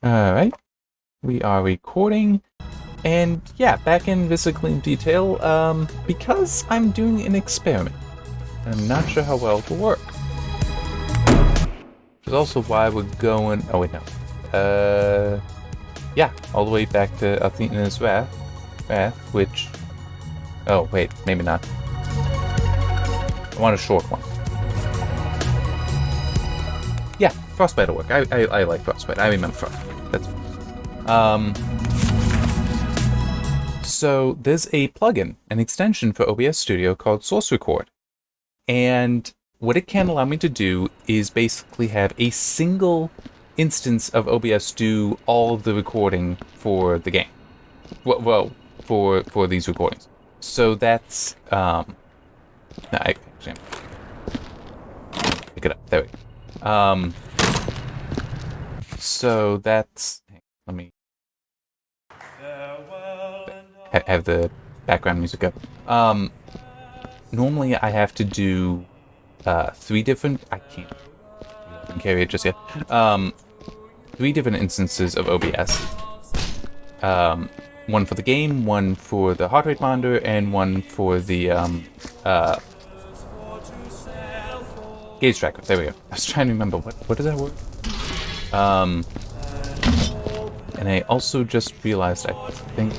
Alright, we are recording, and yeah, back in Viscera detail, because I'm doing an experiment. I'm not sure how well it'll work. Which is also why we're going... oh wait, no. Yeah, all the way back to Athena's Wrath, which... oh wait, maybe not. I want a short one. Yeah, Frostbite will work. I like Frostbite. I remember Frostbite. That's so there's a plugin, an extension for OBS Studio called Source Record. And what it can allow me to do is basically have a single instance of OBS do all of the recording for the game. Well, for these recordings. So that's no, I actually pick it up. There we go. So that's... let me have the background music go. Normally I have to do 3 different... I can't carry it just yet. 3 different instances of OBS. One for the game, one for the heart rate monitor, and one for the gauge tracker. There we go. I was trying to remember what is that word? And I also just realized, I think...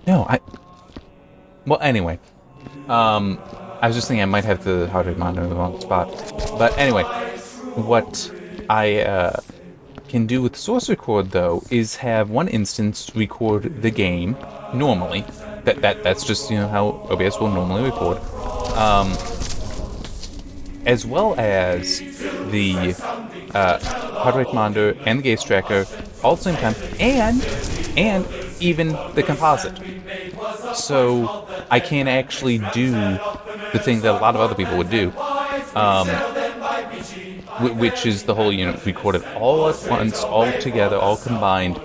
no, well, anyway. I was just thinking I might have the heart rate monitor in the wrong spot. But anyway, what I can do with Source Record, though, is have one instance record the game normally. That's just, you know, how OBS will normally record. As well as the heart rate monitor and the gauge tracker all at the same time, and even the composite. So I can actually do the thing that a lot of other people would do, which is the whole, you know, record it all at once, all together, all combined,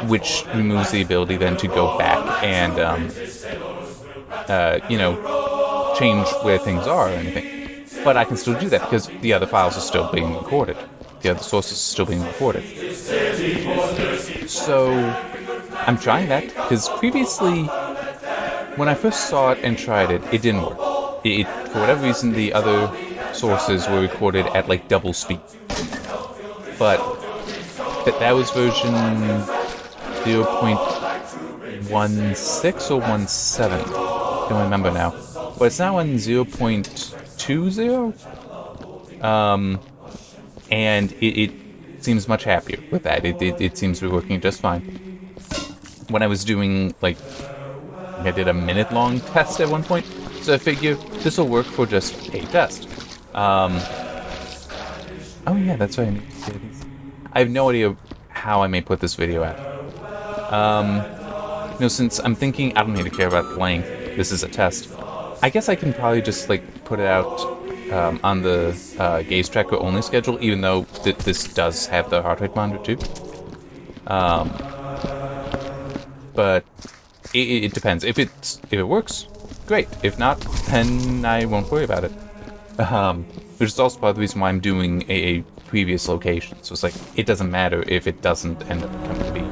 which removes the ability then to go back and, you know, change where things are or anything. But I can still do that because the other files are still being recorded. The other sources are still being recorded. So I'm trying that because previously, when I first saw it and tried it, it didn't work. For whatever reason, the other sources were recorded at like double speed. But that was version 0.16 or 17. Don't remember now. But it's now on 0.20. And it seems much happier with that. It seems to be working just fine. When I was doing, like, I did a minute-long test at one point, so I figure this will work for just a test. Oh yeah, that's right. I have no idea how I may put this video out. You know, since I'm thinking I don't need to care about the length, this is a test. I guess I can probably just, like, put it out on the gauge tracker only schedule, even though this does have the heart rate monitor too. But it depends. If it works, great. If not, then I won't worry about it. Which is also part of the reason why I'm doing a previous location. So it's like, it doesn't matter if it doesn't end up coming to be.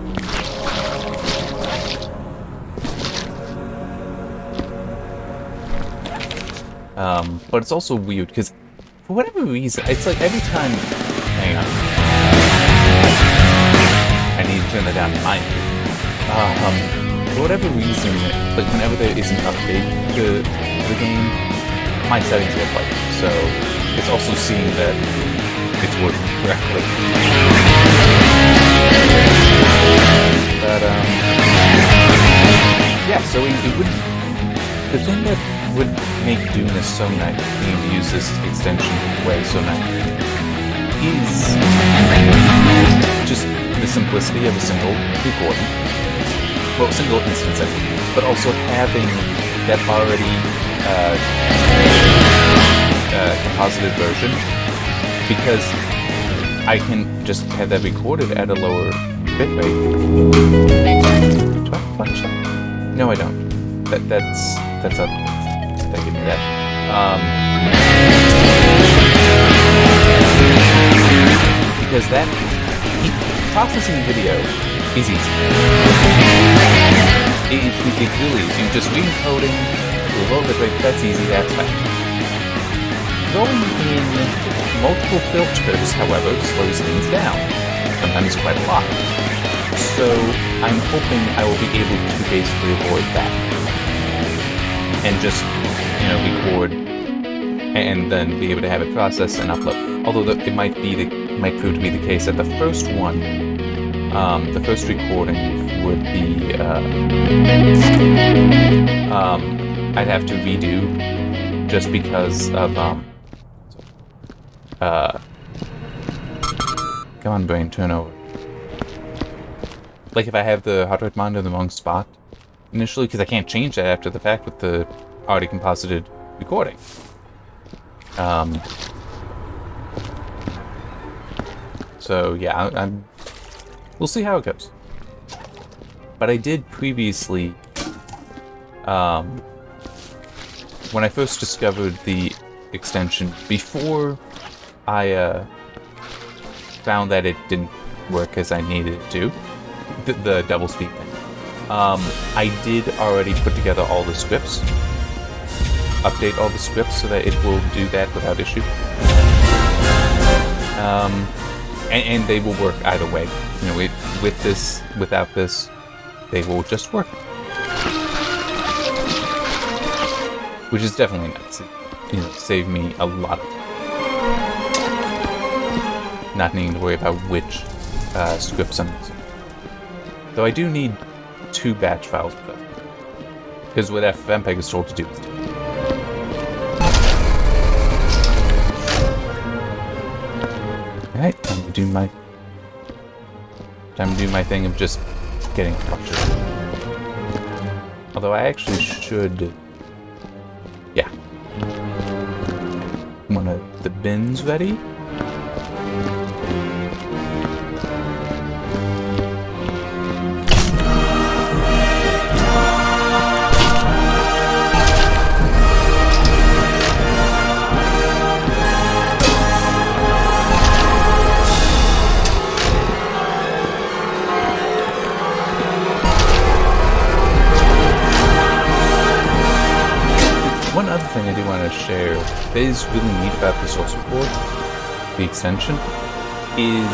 But it's also weird, because for whatever reason, it's like every time... hang on. I need to turn that down to mine. For whatever reason, like whenever there is an update to the game, my settings get like so it's also seeing that it's working correctly. But yeah, so it would... the thing that would make doing this so nice, being able to use this extension way so nice, is just the simplicity of a single recording. Well, single instance, but also having that already composited version, because I can just have that recorded at a lower bitrate. Do I flash that? No, I don't. That's up. That give me that. Because that processing video is easy. It really is. You just re-encoding, do a little bit rate, that's easy, that's fine. Throwing in multiple filters, however, slows things down, sometimes quite a lot. So I'm hoping I will be able to basically avoid that. And just, record and then be able to have it processed and upload. Although it might prove to be the case that the first one, the first recording would be, I'd have to redo just because of, come on brain, turn over. Like if I have the heart rate monitor in the wrong spot initially, because I can't change that after the fact with the already composited recording. So yeah, we'll see how it goes. But I did previously, when I first discovered the extension, before I found that it didn't work as I needed it to, the double speed thing, I did already put together all the scripts, update all the scripts so that it will do that without issue. And they will work either way. With this, without this, they will just work. Which is definitely nice. Save me a lot of time. Not needing to worry about which scripts I'm using. Though I do need 2 batch files for that. Because what FFmpeg is told to do is do. Alright, time to do my thing of just getting structured. Although I actually should... Yeah. One of the bins ready. One other thing I do want to share that is really neat about the source report, the extension, is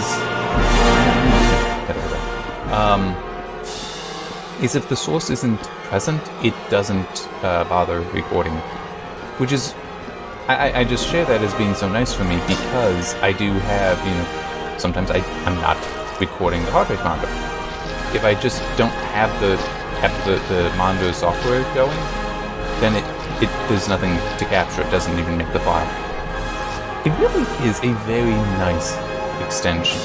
if the source isn't present, it doesn't bother recording it. Which is, I just share that as being so nice for me because I do have, sometimes I'm not recording the heart rate monitor. If I just don't have the monitor software going, then there's nothing to capture. It doesn't even make the file. It really is a very nice extension.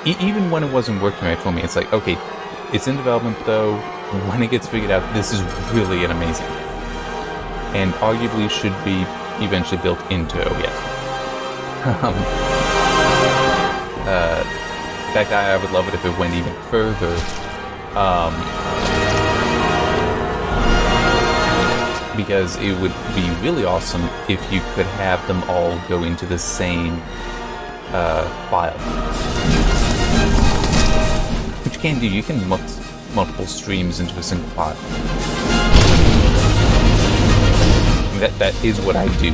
Even when it wasn't working right for me, it's like, okay, it's in development though. When it gets figured out, this is really an amazing thing. And arguably should be eventually built into OBS. In fact, I would love it if it went even further. Because it would be really awesome if you could have them all go into the same file. Which you can do. You can mix multiple streams into a single file. That is what I do.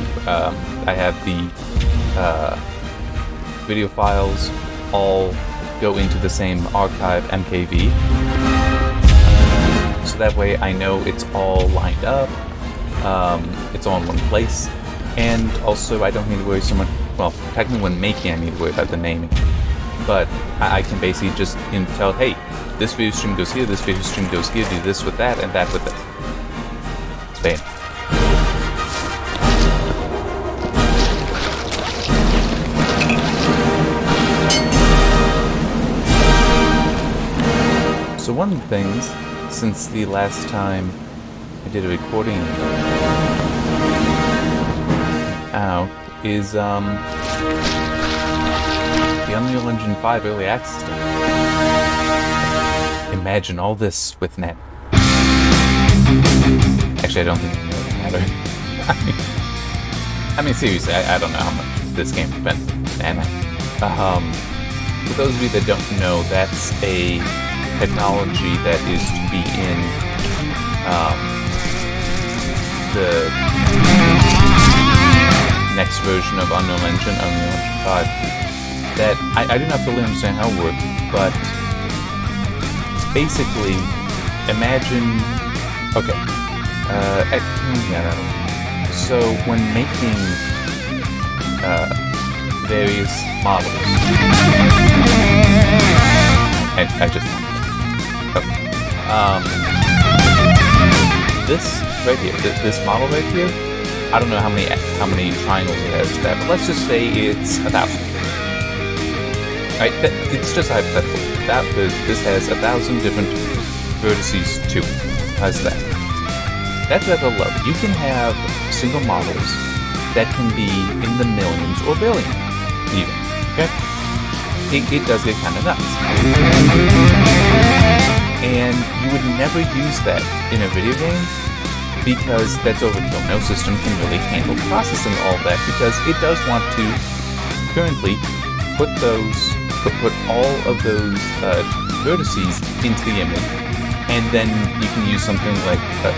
I have the video files all go into the same archive MKV. So that way I know it's all lined up. It's all in one place, and also I don't need to worry so much. Well, technically when making I need to worry about the naming, but I can basically just tell, hey, this video stream goes here, this video stream goes here, do this with that, and that with this. It's bad. So one of the things, since the last time I did a recording out, is the Unreal Engine 5 Early Access stuff. Imagine all this with net. Actually, I don't think it really matter. I mean seriously, I don't know how much this game spent, and For those of you that don't know, that's a technology that is to be in the next version of Unreal Engine 5. That I do not fully understand how it works, but basically, imagine. Okay. So when making various models, I just. This right here, this model right here, I don't know how many triangles it has to that, but let's just say it's 1,000. Right? It's just hypothetical. This has 1,000 different vertices to it. How's that? That's at the level. You can have single models that can be in the millions or billions, even. Okay? It does get kind of nuts. And you would never use that in a video game because that's overkill. No system can really handle processing all that because it does want to currently put all of those vertices into the image, and then you can use something like a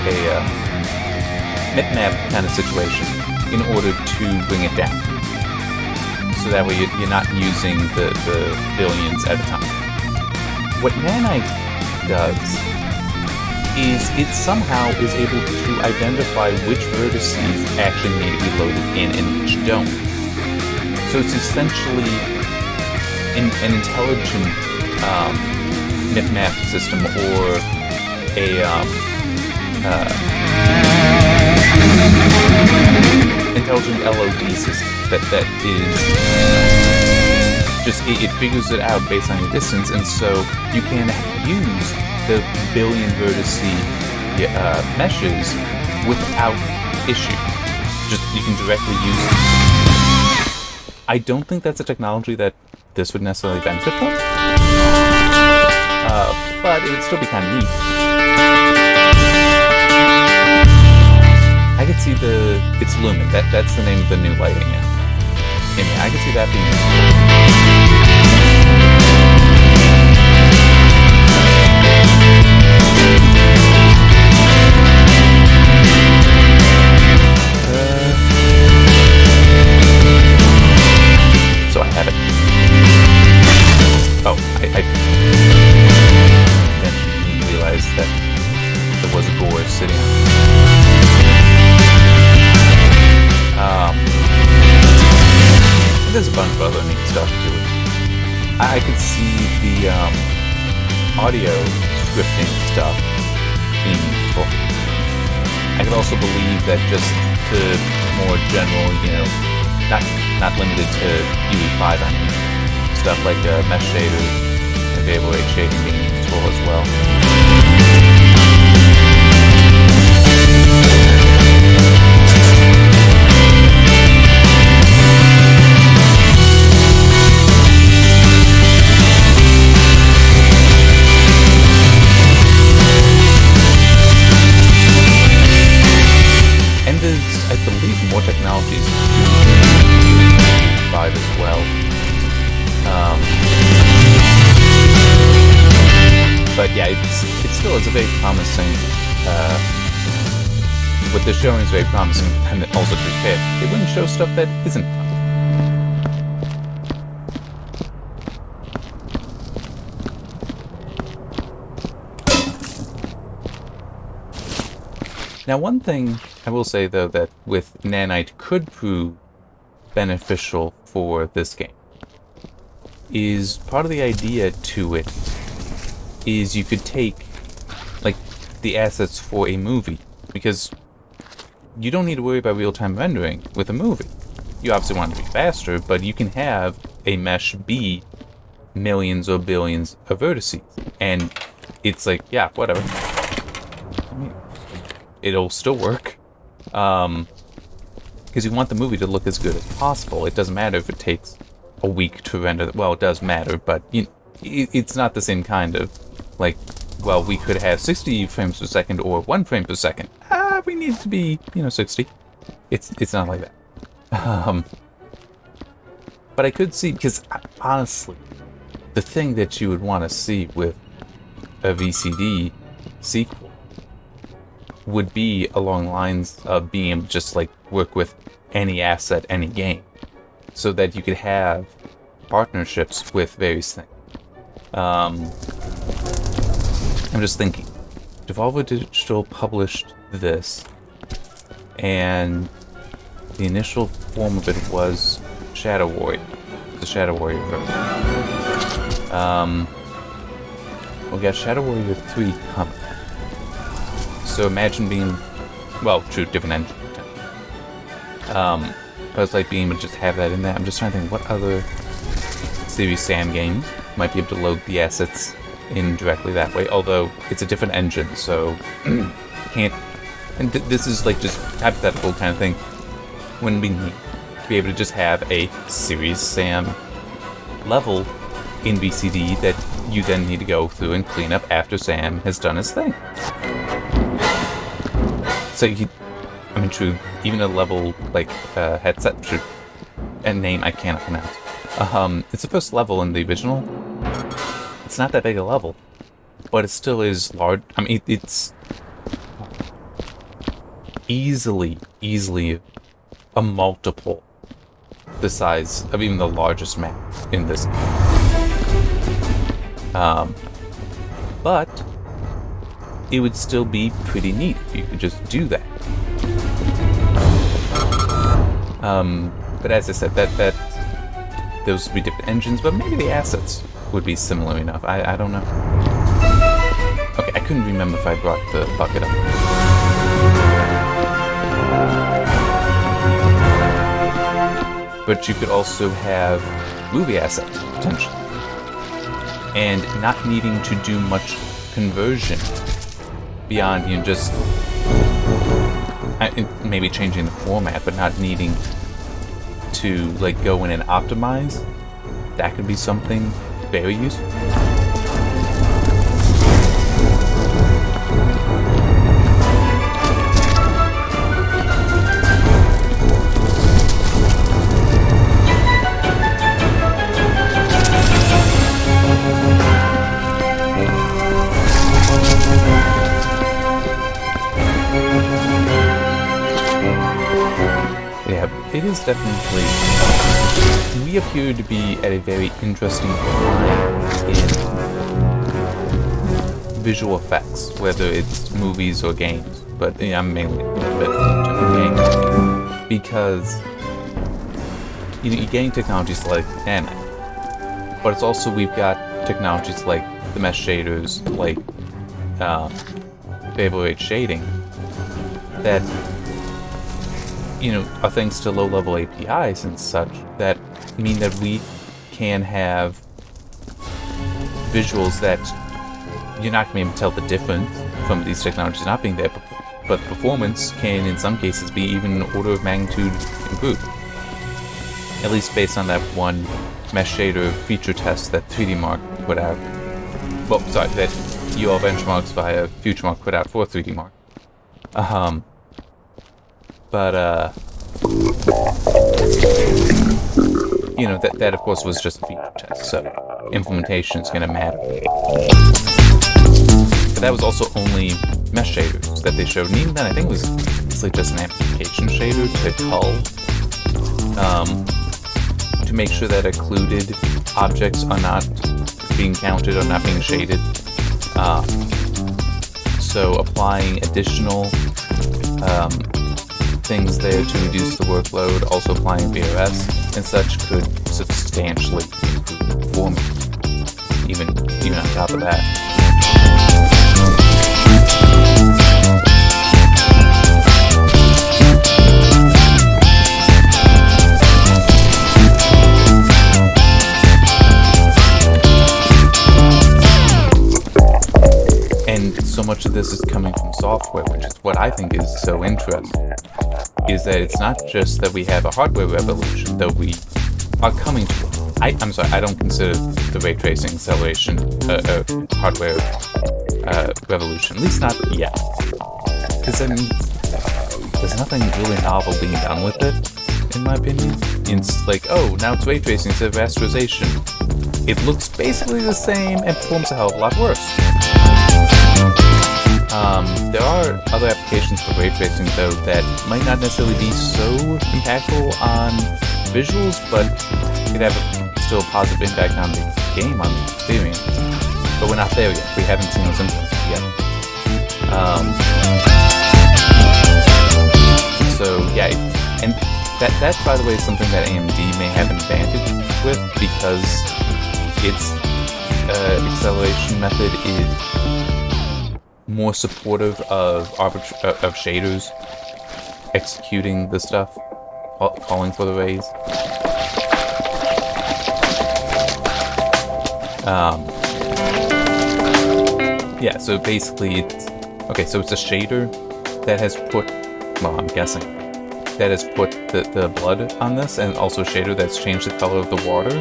bitmap kind of situation in order to bring it down. So that way you're not using the billions at a time. What Nanite does is it somehow is able to identify which vertices actually need to be loaded in and which don't. So it's essentially an intelligent bitmap system or a intelligent LOD system that is just it figures it out based on your distance, and so you can use the billion vertice meshes without issue. Just you can directly use it. I don't think that's a technology that this would necessarily benefit from, but it would still be kind of neat. I could see it's Lumen. That's the name of the new lighting. Yeah. Anyway, I could see that being so I have it. Oh, I didn't realize that there was a gore sitting there's a bunch of other neat stuff to it. I could see the audio scripting stuff being useful. I could also believe that just the more general, not limited to UE5, I mean, stuff like mesh shaders and variable rate shading being useful as well. I believe more technologies provide as well. But yeah, it still is a very promising. What they're showing is very promising, and also to be fair, they wouldn't show stuff that isn't. Now, one thing I will say, though, that with Nanite could prove beneficial for this game is part of the idea to it is you could take, like, the assets for a movie, because you don't need to worry about real-time rendering with a movie. You obviously want it to be faster, but you can have a mesh be millions or billions of vertices, and it's like, yeah, whatever. It'll still work. Because you want the movie to look as good as possible. It doesn't matter if it takes a week to render. Well, it does matter, but it's not the same kind of, like, well, we could have 60 frames per second or 1 frame per second. We need it to be, 60. It's not like that. But I could see, because honestly, the thing that you would want to see with a VCD sequel would be along lines of being able to just like work with any asset, any game, so that you could have partnerships with various things. I'm just thinking, Devolver Digital published this, and the initial form of it was Shadow Warrior, the Shadow Warrior version. We got Shadow Warrior 3 coming. So imagine being, well, true, different engine. But it's like being able to just have that in there. I'm just trying to think what other Series Sam games might be able to load the assets in directly that way. Although it's a different engine, so you can't. And this is like just hypothetical kind of thing. When we need to be able to just have a Series Sam level in VCD that you then need to go through and clean up after Sam has done his thing. So true, even a level like headset, a name I cannot pronounce. It's the first level in the original. It's not that big a level, but it still is large. I mean, it's easily a multiple the size of even the largest map in this. But it would still be pretty neat if you could just do that. But as I said, that those would be different engines, but maybe the assets would be similar enough. I don't know. Okay, I couldn't remember if I brought the bucket up. But you could also have movie assets, potentially. And not needing to do much conversion beyond, just maybe changing the format, but not needing to like go in and optimize. That could be something very useful. It is definitely. We appear to be at a very interesting time in visual effects, whether it's movies or games. But I'm mainly a bit games because you're getting technologies like anime, but it's also we've got technologies like the mesh shaders, like variable rate shading, that are thanks to low-level APIs and such that mean that we can have visuals that you're not going to be able to tell the difference from these technologies not being there, but performance can, in some cases, be even an order of magnitude improved. At least based on that one mesh shader feature test that 3D Mark put out. Well, sorry, that UL Benchmarks via FutureMark put out for 3D Mark. But, that of course was just a feature test, so implementation is going to matter. But that was also only mesh shaders that they showed, and even then I think it was basically just an amplification shader to cull, to make sure that occluded objects are not being counted or not being shaded. So applying additional things there to reduce the workload, also applying VRS and such could substantially improve performance, even on top of that. And so much of this is coming from software, which is what I think is so interesting, is that it's not just that we have a hardware revolution, though we are coming to it. I'm sorry, I don't consider the ray tracing acceleration a hardware revolution, at least not yet. Because there's nothing really novel being done with it, in my opinion. It's like, oh, now it's ray tracing instead of rasterization. it looks basically the same and performs a hell of a lot worse. There are other applications for ray tracing though that might not necessarily be so impactful on visuals, but could have still a positive impact on the game, on the experience. But we're not there yet. We haven't seen those implements yet. So yeah, and that by the way is something that AMD may have an advantage with, because its acceleration method is more supportive of shaders executing the stuff, calling for the rays. Yeah, so basically it's okay. So it's a shader that has put, well, I'm guessing that has put the blood on this, and also a shader that's changed the color of the water.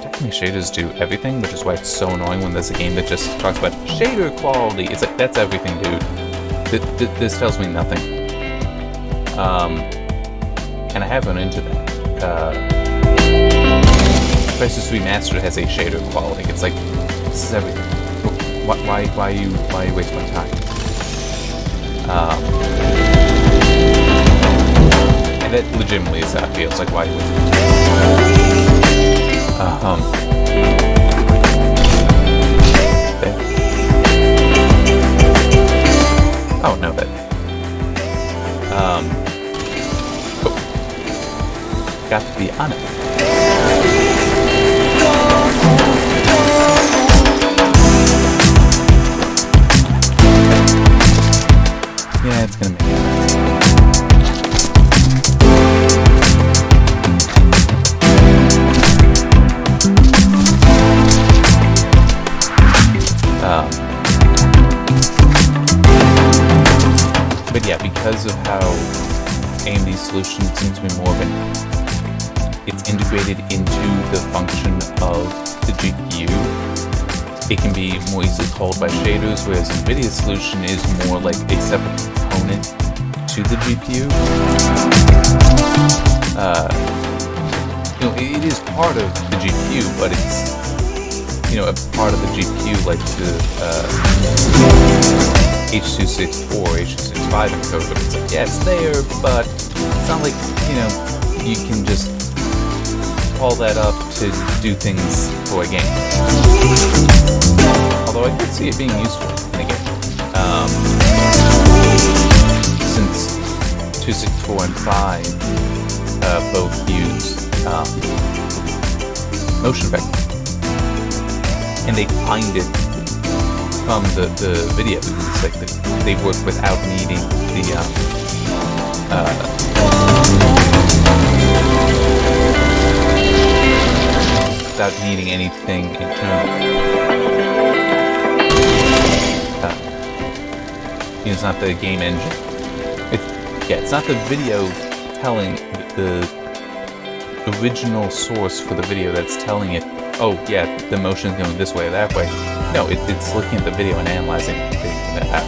Technically shaders do everything, which is why it's so annoying when there's a game that just talks about shader quality. It's like, that's everything, dude. This tells me nothing. And I have run into that. Crisis Remastered has a shader quality. It's like, this is everything. Why are you wasting my time? And that legitimately is how it feels. Like, why are you wasting my time? Okay. Oh no, that. Cool. Got to be on it. Yeah, it's gonna make it. But yeah, because of how AMD's solution seems to be more of it's integrated into the function of the GPU, it can be more easily called by shaders, whereas NVIDIA's solution is more like a separate component to the GPU. It is part of the GPU, but it's, a part of the GPU like the H.264, H.265 encoder. It's like, yeah, it's there, but it's not like, you can just call that up to do things for a game. Although I could see it being useful in a game. Since 264 and 5 both use motion vector. And they find it from the video. It's like they work without needing without needing anything internal. It's not the game engine. It's not the video telling the original source for the video that's telling it, oh yeah, the motion's going this way or that way. No, it's looking at the video and analyzing it and figuring that out.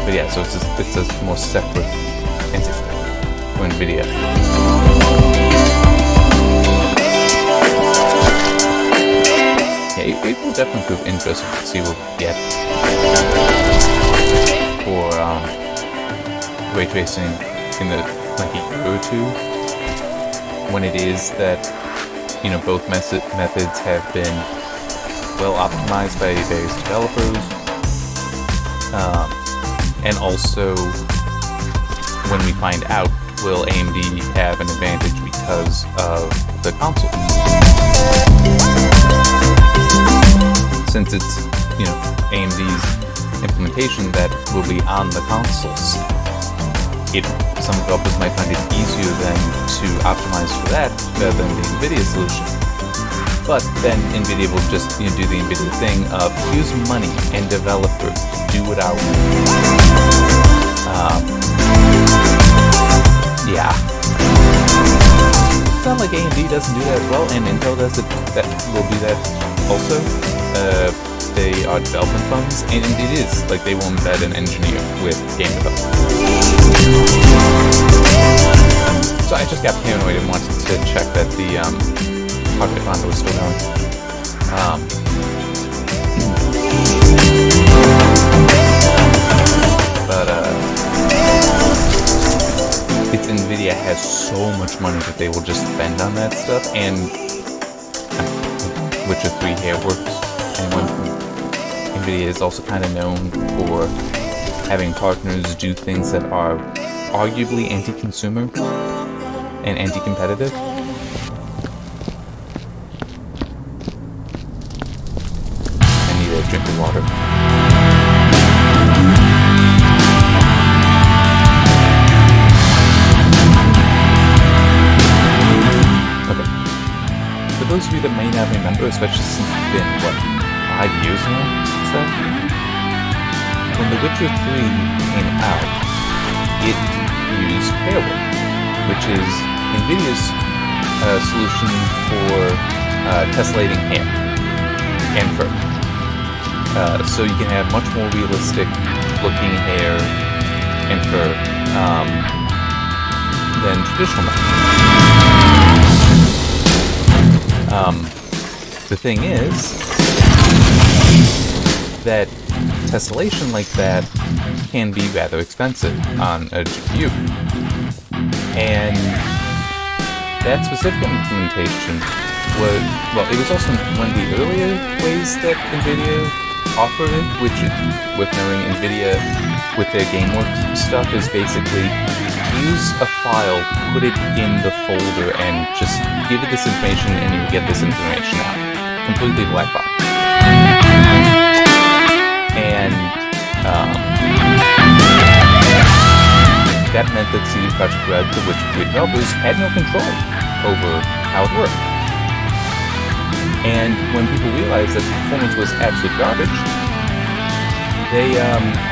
But yeah, so it's a more separate entity for NVIDIA. Yeah, it will definitely prove interesting to see what we get for ray tracing in the like a year or two, when it is that both methods have been well optimized by various developers, and also when we find out, will AMD have an advantage because of the console? Since it's AMD's implementation that will be on the consoles, some developers might find it easier than to optimize for that rather than the NVIDIA solution. But then NVIDIA will just do the NVIDIA thing of use money and developers, do it our way. Yeah. It's not like AMD doesn't do that as well, and Intel does it. That will do that also. they are development funds, and it is like they will embed an engineer with game development. So I just got paranoid and wanted to check that the heart rate monitor was still going. But it's NVIDIA has so much money that they will just spend on that stuff, and Witcher 3 hair works. And NVIDIA is also kind of known for having partners do things that are arguably anti-consumer and anti-competitive. I need a drink of water. Okay. For those of you that may not remember, especially since it's been, what, 5 years now since that? When The Witcher 3 came out, it used Hairwork, which is NVIDIA's solution for tessellating hair and fur. So you can have much more realistic looking hair and fur than traditional methods. The thing is that tessellation like that can be rather expensive on a GPU. And that specific implementation was, well, it was also one of the earlier ways that NVIDIA offered it, which is, with knowing NVIDIA with their GameWorks stuff, is basically use a file, put it in the folder, and just give it this information and you get this information out. Completely black box. And that meant that CD Projekt Red, the Witcher 3 developers, had no control over how it worked. And when people realized that the performance was absolute garbage, they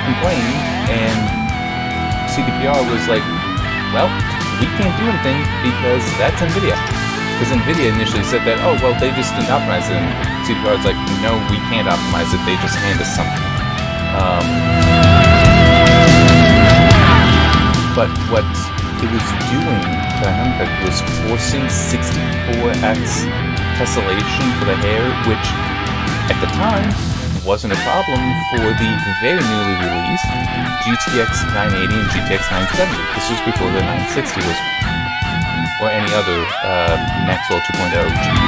complained, and CDPR was like, well, we can't do anything because that's NVIDIA. Because NVIDIA initially said that, oh, well, they just didn't optimize it, and CDPR was like, no, we can't optimize it, they just hand us something. But what it was doing, that was forcing 64x tessellation for the hair, which at the time wasn't a problem for the very newly released GTX 980 and GTX 970. This was before the 960 was, or any other Maxwell 2.0 GPU.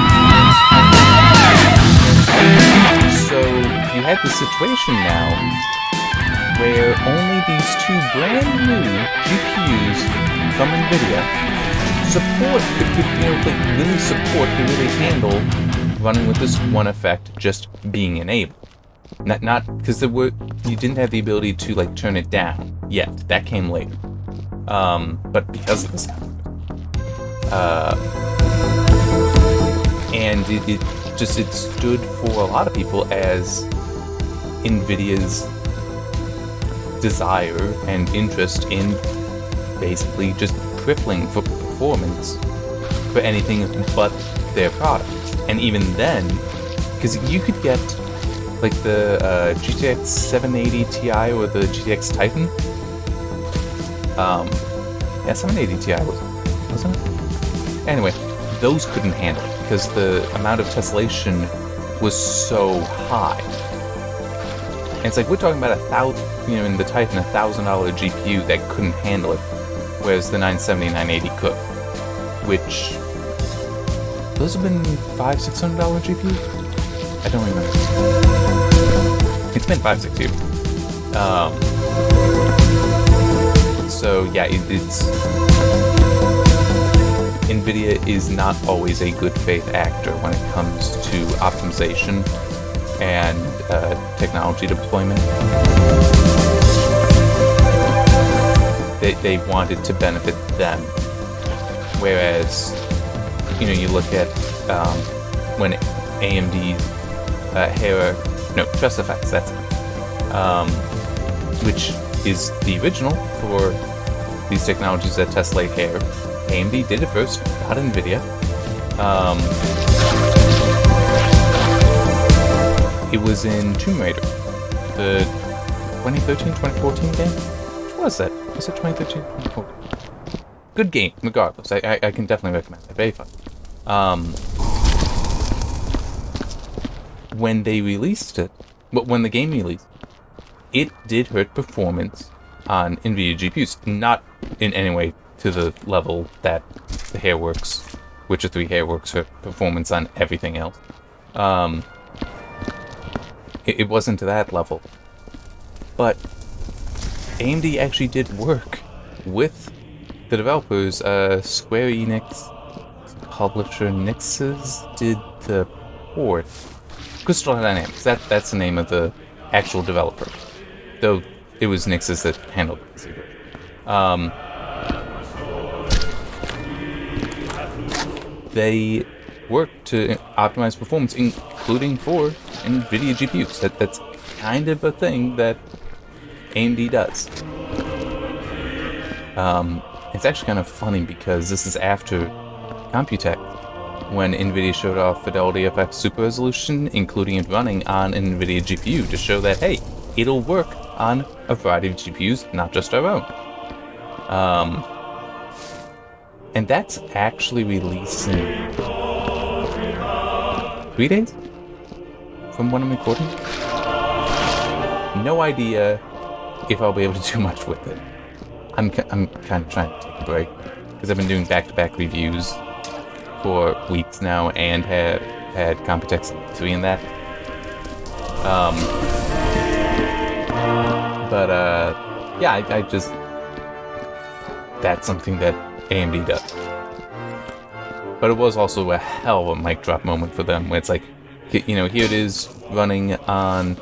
So you had the situation now where only these two brand new GPUs from NVIDIA could really handle running with this one effect just being enabled. Not because you didn't have the ability to like turn it down yet. That came later. But because of this, and it stood for a lot of people as NVIDIA's desire and interest in basically just crippling for performance for anything but their products. And even then, because you could get like the GTX 780 Ti or the GTX Titan. Yeah, 780 Ti wasn't it? Anyway, those couldn't handle it because the amount of tessellation was so high. And it's like we're talking about in the Titan, $1,000 GPU that couldn't handle it, whereas the 970, 980 could. Which those have been $500-600 GPU. I don't remember. It's been 5-6 years. So yeah, it's NVIDIA is not always a good faith actor when it comes to optimization and technology deployment. They want it to benefit them, whereas you look at when AMD's Trust Effects, that's it, which is the original for these technologies that tessellate hair. AMD did it first, not NVIDIA. It was in Tomb Raider, the 2013, 2014 game? Which was that? Was it 2013, 2014? Good game, regardless. I can definitely recommend it. Very fun. When they released it, but when the game released, it did hurt performance on NVIDIA GPUs. Not in any way to the level that the Hairworks, Witcher 3 Hairworks hurt performance on everything else. It wasn't to that level. But AMD actually did work with the developers. Square Enix publisher Nix's did the port. Crystal Dynamics, that's the name of the actual developer. Though it was Nix's that handled it. They worked to optimize performance, including for NVIDIA GPUs. That's kind of a thing that AMD does. It's actually kind of funny because this is after Computex, when NVIDIA showed off Fidelity FX Super Resolution, including it running on an NVIDIA GPU to show that, hey, it'll work on a variety of GPUs, not just our own. And that's actually releasing 3 days from when I'm recording. No idea if I'll be able to do much with it. I'm kind of trying to take a break because I've been doing back-to-back reviews for weeks now and have had Computex 3 in that. Yeah, I just... That's something that AMD does. But it was also a hell of a mic drop moment for them, where it's like, you know, here it is running on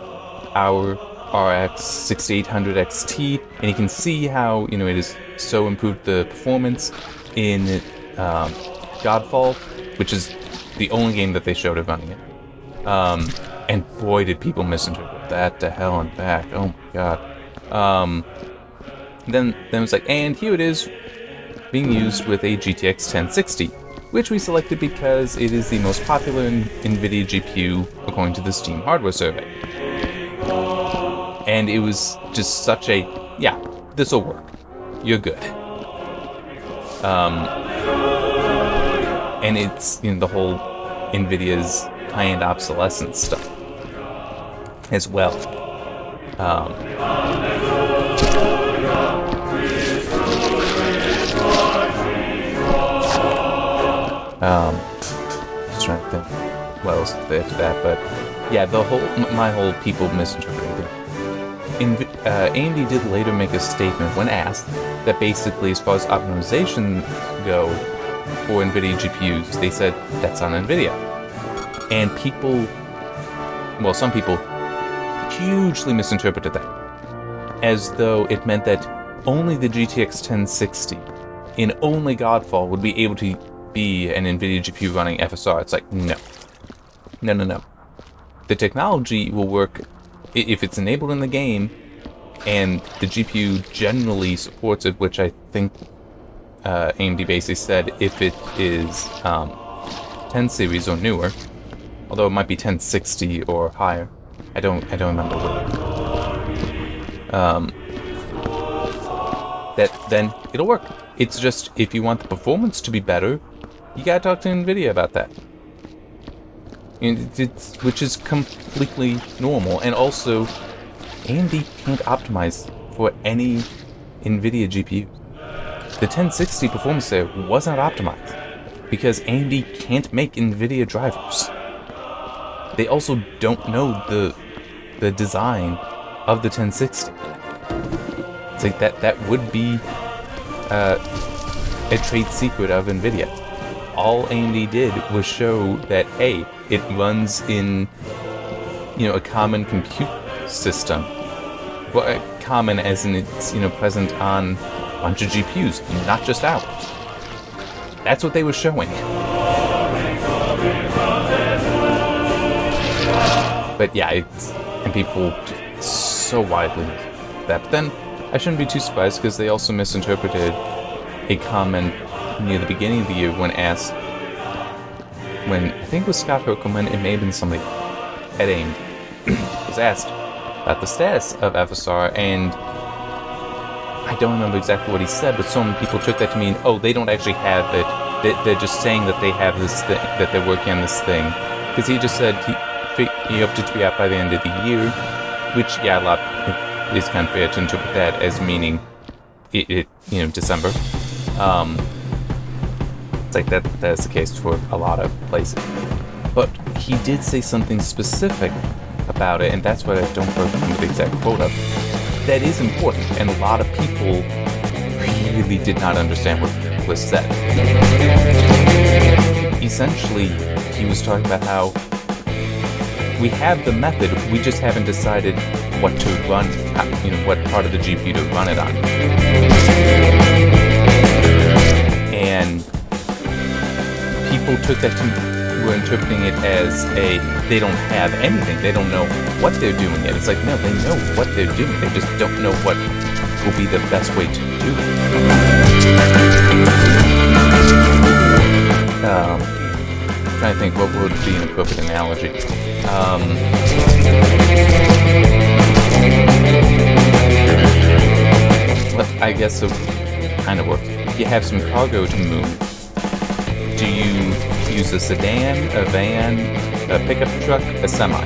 our RX 6800 XT, and you can see how, you know, it has so improved the performance in Godfall, which is the only game that they showed of running it. And boy, did people misinterpret that to hell and back. Oh my god. Then it's like, and here it is being used with a GTX 1060, which we selected because it is the most popular NVIDIA GPU according to the Steam hardware survey. And it was just such a, yeah, this'll work. You're good. And it's, you know, the whole NVIDIA's high-end obsolescence stuff as well. Just trying to think what else is there to that, but yeah, my whole people misinterpreted it. AMD did later make a statement when asked that basically, as far as optimization go for NVIDIA GPUs, they said that's on NVIDIA. And people, well, some people hugely misinterpreted that as though it meant that only the GTX 1060 in only Godfall would be able to be an NVIDIA GPU running FSR. It's like, no. No. The technology will work if it's enabled in the game, and the GPU generally supports it, which I think AMD basically said if it is 10 series or newer, although it might be 1060 or higher. I don't remember what. Then it'll work. It's just, if you want the performance to be better, you gotta talk to NVIDIA about that. Which is completely normal, and also AMD can't optimize for any NVIDIA GPU. The 1060 performance there was not optimized because AMD can't make NVIDIA drivers. They also don't know the design of the 1060. It's like that would be a trade secret of NVIDIA. All AMD did was show that, hey, it runs in, you know, a common compute system. Well, common as in it's, you know, present on a bunch of GPUs, not just ours. That's what they were showing. But yeah, and people so widely that. But then I shouldn't be too surprised because they also misinterpreted a comment near the beginning of the year when asked, when I think it was Scott Herkelman, it may have been somebody at AIM, was asked about the status of FSR, and I don't remember exactly what he said, but so many people took that to mean, oh, they don't actually have it. They're just saying that they have this thing, that they're working on this thing. Because he just said he hoped it to be out by the end of the year, which, yeah, a lot is kind of fair to interpret that as meaning December. It's like that's the case for a lot of places. But he did say something specific about it, and that's what I don't remember the exact quote of. That is important, and a lot of people really did not understand what was said. Essentially, he was talking about how we have the method, we just haven't decided what to run, what part of the GPU to run it on. And people took that were interpreting it as they don't have anything, they don't know what they're doing yet. It's like, no, they know what they're doing, they just don't know what will be the best way to do it. I'm trying to think what would be an appropriate analogy. But I guess it kind of works. You have some cargo to move. Do you use a sedan, a van, a pickup truck, a semi?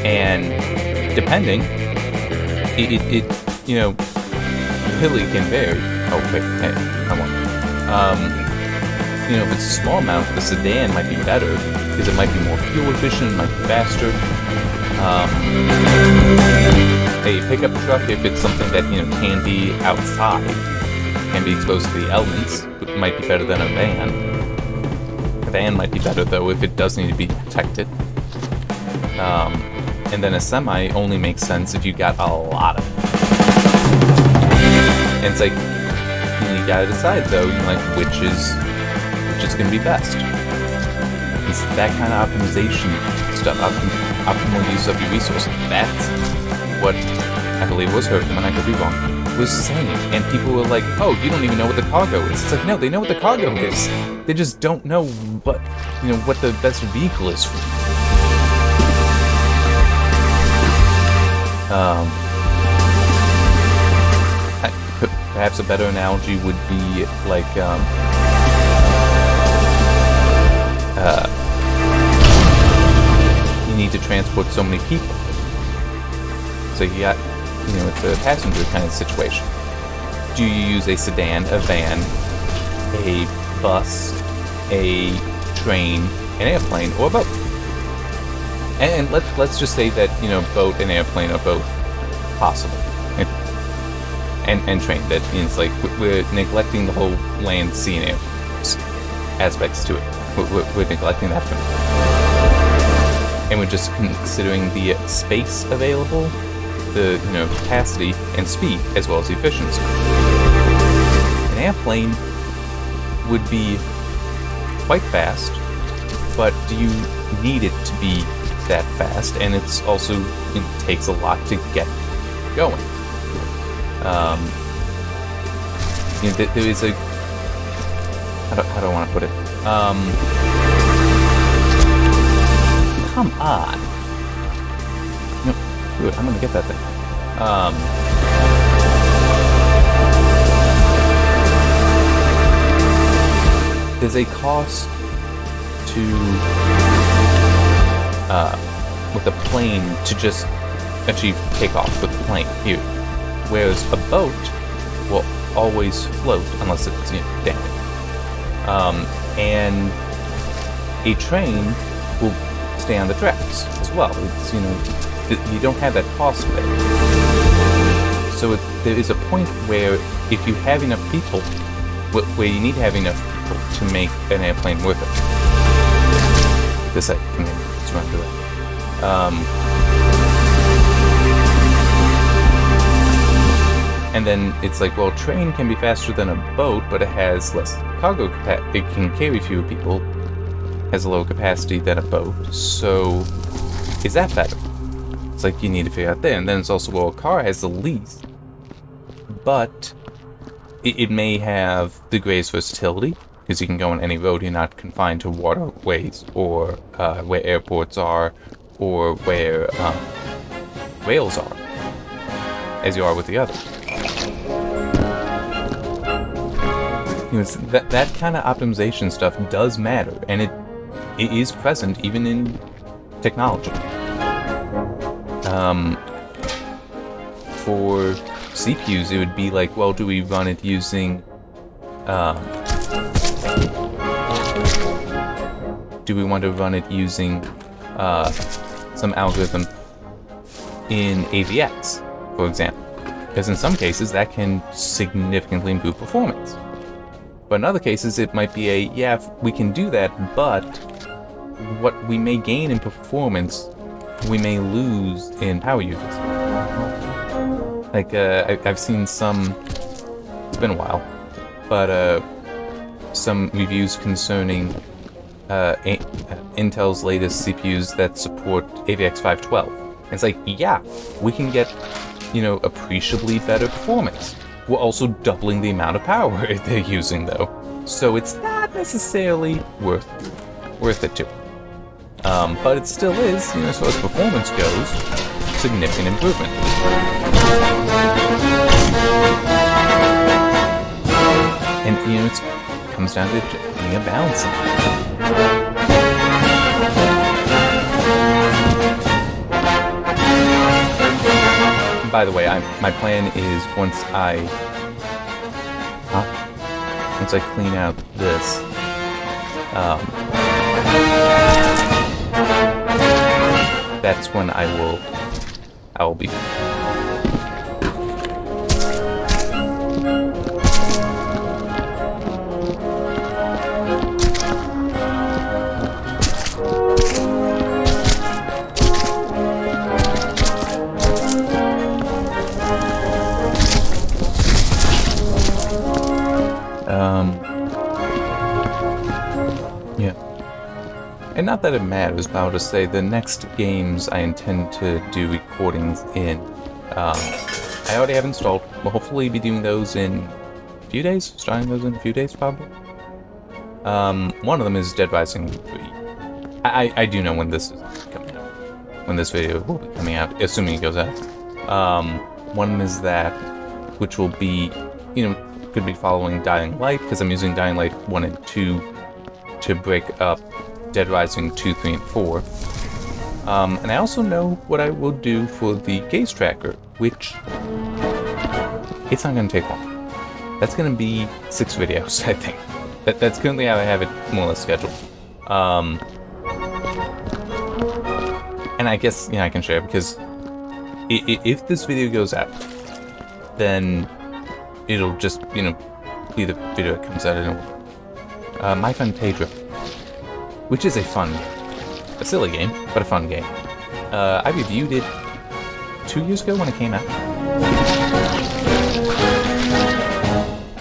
And depending, it really can vary. Oh wait, hey, come on. If it's a small amount, the sedan might be better because it might be more fuel efficient, might be faster. A pickup truck, if it's something that can be outside, can be exposed to the elements, it might be better than a van. A van might be better though if it does need to be protected. And then a semi only makes sense if you got a lot of it. And it's like, you gotta decide though, which is going to be best. It's that kind of optimization stuff, optimal use of your resources. That's what I believe was Herman, I could be wrong, was saying. And people were like, oh, you don't even know what the cargo is. It's like, no, they know what the cargo is. They just don't know what the best vehicle is for you. Perhaps a better analogy would be like, you need to transport so many people. So you got, it's a passenger kind of situation. Do you use a sedan, a van, a bus, a train, an airplane, or a boat? And let's just say that, boat and airplane are both possible. And train. That means, like, we're neglecting the whole land, sea, and air aspects to it. We're neglecting that for now. And we're just considering the space available, the capacity and speed, as well as efficiency. An airplane would be quite fast, but do you need it to be that fast? And it's also, it takes a lot to get going. There is a, how do I want to put it? Come on. No, good, I'm gonna get that thing. There's a cost to, with a plane to just achieve takeoff with the plane, here. Whereas a boat will always float unless it's damaged. And a train will stay on the tracks as well. It's, you don't have that cost there. So there is a point where if you have enough people, where you need to have enough people to make an airplane worth it. This I can just run through it. And then it's like, well, train can be faster than a boat, but it has less cargo capacity. It can carry fewer people, has a lower capacity than a boat. So, is that better? It's like you need to figure out there. And then it's also, well, a car has the least, but it may have the greatest versatility because you can go on any road. You're not confined to waterways or where airports are, or where rails are, as you are with the other. You know, that kind of optimization stuff does matter, and it is present even in technology. For CPUs, it would be like, well, do we run it using do we want to run it using some algorithm in AVX, for example? Because in some cases, that can significantly improve performance. But in other cases, it might be yeah, we can do that, but what we may gain in performance, we may lose in power usage. Like, I've seen some, it's been a while, but some reviews concerning Intel's latest CPUs that support AVX 512. It's like, yeah, we can get, you know, appreciably better performance. We're also doubling the amount of power they're using, though. So it's not necessarily worth it too. But it still is, you know, as far as performance goes, significant improvement. And, you know, it comes down to being a balancing. By the way, my plan is once I clean out this, that's when I will be. Yeah. And not that it matters, but I'll just say the next games I intend to do recordings in, I already have installed. We'll hopefully be doing those in a few days, starting those in a few days, probably. One of them is Dead Rising 3. I do know when this is coming out. When this video will be coming out, assuming it goes out. One is that, which will be, you know, could be following Dying Light, because I'm using Dying Light 1 and 2 to break up Dead Rising 2, 3, and 4. And I also know what I will do for the gaze tracker, which it's not going to take long. That's going to be 6 videos, I think. That's currently how I have it more or less scheduled. And I guess, you know, I can share, because if this video goes out, then it'll just, you know, be the video that comes out in a week. My Friend Pedro, which is a fun game. A silly game, but a fun game. I reviewed it 2 years ago when it came out.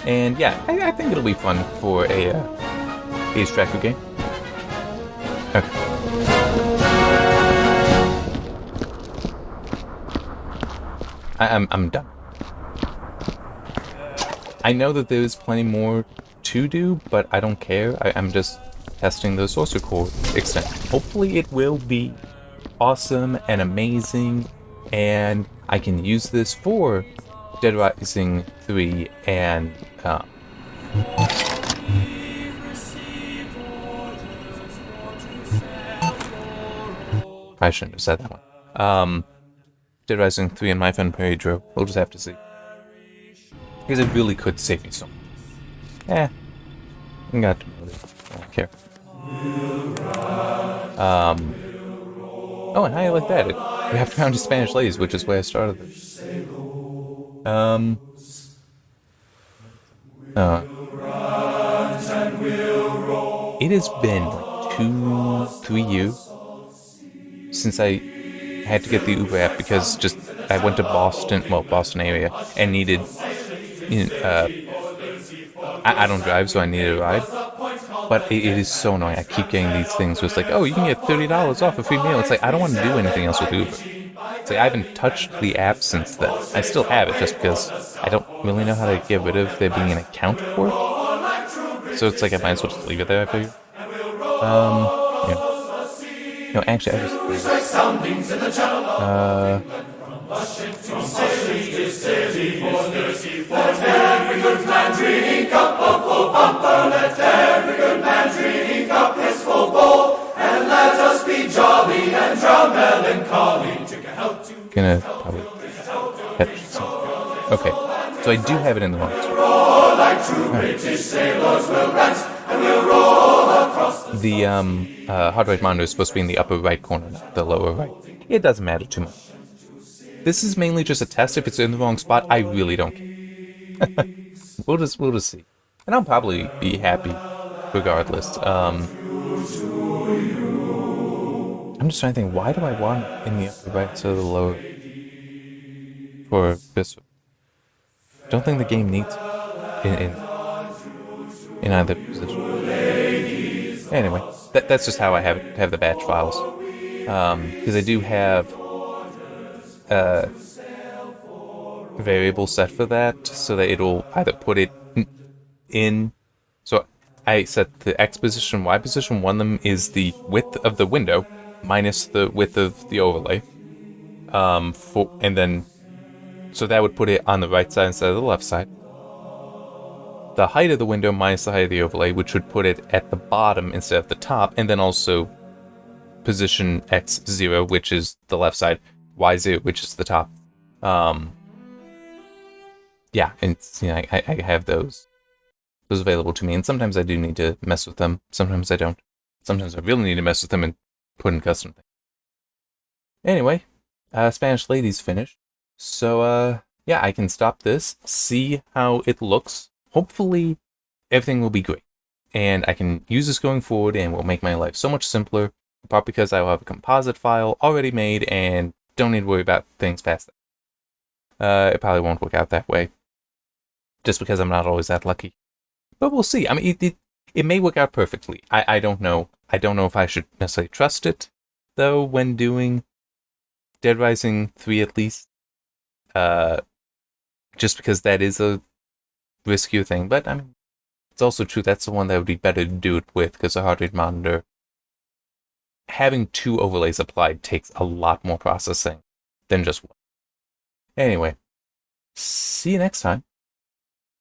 And yeah, I think it'll be fun for a gaze tracker game. Okay. I'm done. I know that there's plenty more to do, but I don't care. I'm just testing the Sorcerer Core extent. Hopefully it will be awesome and amazing, and I can use this for Dead Rising 3 and I shouldn't have said that one. Dead Rising 3 and My Friend Pedro. We'll just have to see. Because it really could save me so much. I got to move it. I don't care. Oh, and how you like that? It wrapped around to Spanish ladies, which is where I started this. It has been like 2-3 years since I had to get the Uber app, because just I went to Boston area, and needed, you know, I don't drive, so I needed a ride. But it is so annoying. I keep getting these things where it's like, oh, you can get $30 off a free meal. It's like, I don't want to do anything else with Uber. It's like, I haven't touched the app since then. I still have it, just because I don't really know how to get rid of there being an account for it. So it's like, I might as well just leave it there, I figure. Yeah. No, actually, I just... Gonna probably catch some. Okay, so I do have it in the wrong spot. The hard right monitor is supposed to be in the upper right corner, not the lower right. It doesn't matter too much. This is mainly just a test. If it's in the wrong spot, I really don't care. We'll just see. And I'll probably be happy regardless. I'm just trying to think, why do I want it in the upper right instead of the lower for Viscera? Don't think the game needs it in either position. Anyway, that's just how I have the batch files. Because I do have variable set for that, so that it'll either put it in. So I set the X position, Y position. One of them is the width of the window minus the width of the overlay. And then so that would put it on the right side instead of the left side. The height of the window minus the height of the overlay, which would put it at the bottom instead of the top, and then also position X0, which is the left side, Y0, which is the top. Yeah, and I have those available to me, and sometimes I do need to mess with them. Sometimes I don't. Sometimes I really need to mess with them and put in custom things. Anyway, Spanish Lady's finished, so yeah, I can stop this, see how it looks. Hopefully, everything will be great, and I can use this going forward, and will make my life so much simpler. In part because I will have a composite file already made, and don't need to worry about things past that. It probably won't work out that way, just because I'm not always that lucky. But we'll see. I mean, it may work out perfectly. I don't know. I don't know if I should necessarily trust it, though, when doing Dead Rising 3 at least. Just because that is a riskier thing, but I mean, it's also true that's the one that would be better to do it with, because the heart rate monitor, having 2 overlays applied takes a lot more processing than just one. Anyway, see you next time.